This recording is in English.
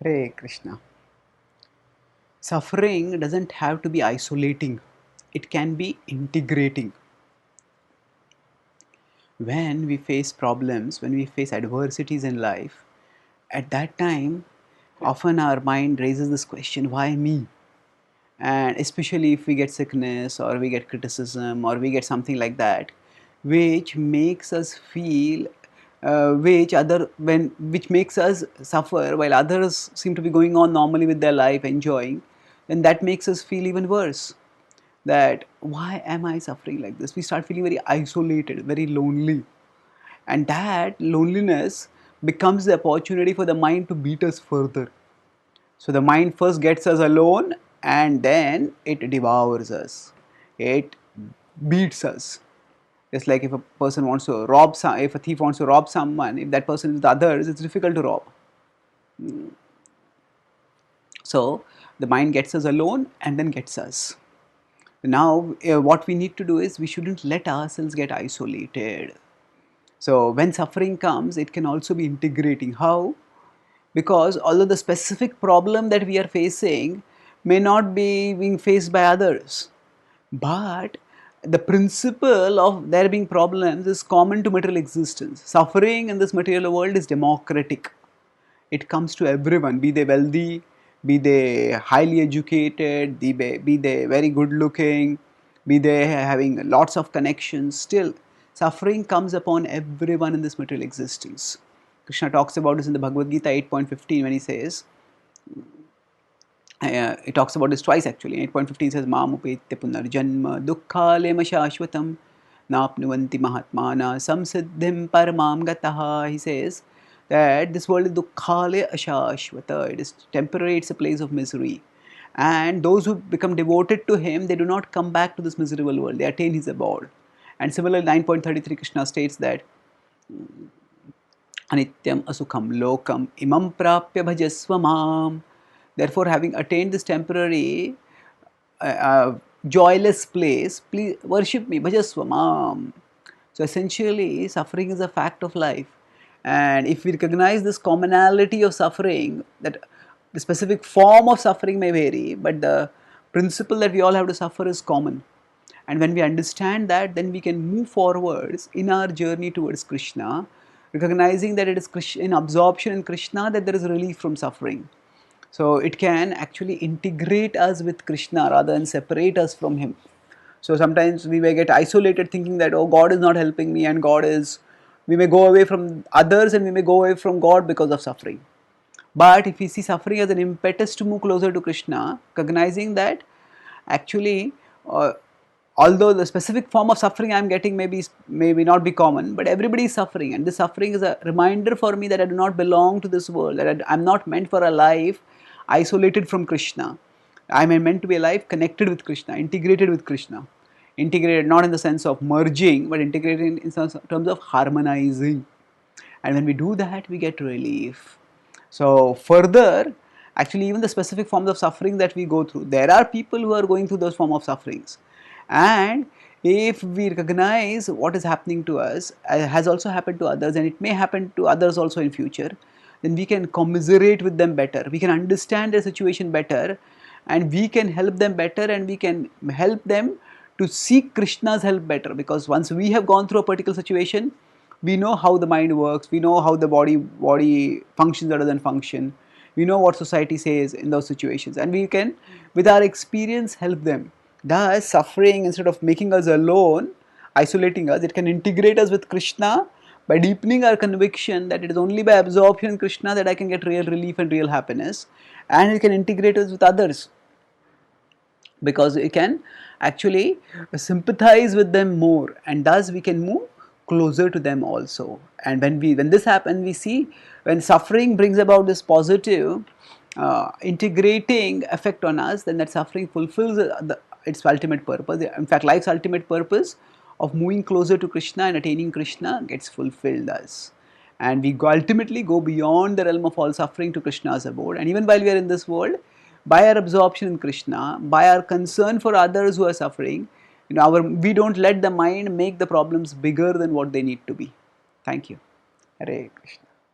Hare Krishna. Suffering doesn't have to be isolating, it can be integrating. When we face problems, when we face adversities in life, at that time, often our mind raises this question, why me? And especially if we get sickness or we get criticism or we get something like that, which makes us feel which makes us suffer while others seem to be going on normally with their life enjoying, then that makes us feel even worse, that why am I suffering like this? We start feeling very isolated, very lonely, and that loneliness becomes the opportunity for the mind to beat us further. So the mind first gets us alone and then it devours us. It beats us. Just like if a person wants to if a thief wants to rob someone, if that person is with others, it's difficult to rob. So the mind gets us alone and then gets us. Now what we need to do is we shouldn't let ourselves get isolated. So when suffering comes, it can also be integrating. How? Because although the specific problem that we are facing may not be being faced by others, but the principle of there being problems is common to material existence. Suffering in this material world is democratic. It comes to everyone, be they wealthy, be they highly educated, be they very good looking, be they having lots of connections. Still, suffering comes upon everyone in this material existence. Krishna talks about this in the Bhagavad-gita 8.15 when he says, he talks about this twice actually. 8.15 says, Mam upetya punarjanma dukkhalema shashvatam napnuvanti mahatmana samsiddhim paramam gataha. He says that this world is dukkhale ashashvata. It is temporary, it's a place of misery. And those who become devoted to him, they do not come back to this miserable world, they attain his abode. And similarly, 9.33 Krishna states that Anityam asukham lokam imam prapya bhajasva mam. Therefore, having attained this temporary joyless place, please worship me, bhajasva mam. So essentially, suffering is a fact of life. And if we recognize this commonality of suffering, that the specific form of suffering may vary, but the principle that we all have to suffer is common. And when we understand that, then we can move forwards in our journey towards Krishna, recognizing that it is in absorption in Krishna that there is relief from suffering. So it can actually integrate us with Krishna rather than separate us from him. So sometimes we may get isolated thinking that, oh, God is not helping me, and we may go away from others and we may go away from God because of suffering. But if we see suffering as an impetus to move closer to Krishna, recognizing that actually, although the specific form of suffering I am getting maybe not be common, but everybody is suffering, and this suffering is a reminder for me that I do not belong to this world, that I am not meant for a life isolated from Krishna. I am meant to be a life connected with Krishna, integrated with Krishna. Integrated not in the sense of merging, but integrated in terms of harmonizing. And when we do that, we get relief. So further, actually even the specific forms of suffering that we go through, there are people who are going through those forms of sufferings. And if we recognize what is happening to us has also happened to others, and it may happen to others also in future, then we can commiserate with them better. We can understand their situation better, and we can help them better, and we can help them to seek Krishna's help better. Because once we have gone through a particular situation, we know how the mind works, we know how the body functions or doesn't function, we know what society says in those situations, and we can, with our experience, help them. Thus, suffering, instead of making us alone, isolating us, it can integrate us with Krishna by deepening our conviction that it is only by absorption in Krishna that I can get real relief and real happiness. And it can integrate us with others, because it can actually sympathize with them more, and thus we can move closer to them also. And when this happens, we see when suffering brings about this positive integrating effect on us, then that suffering fulfills its ultimate purpose. In fact, life's ultimate purpose of moving closer to Krishna and attaining Krishna gets fulfilled thus. And we ultimately go beyond the realm of all suffering to Krishna's abode. And even while we are in this world, by our absorption in Krishna, by our concern for others who are suffering, we don't let the mind make the problems bigger than what they need to be. Thank you. Hare Krishna.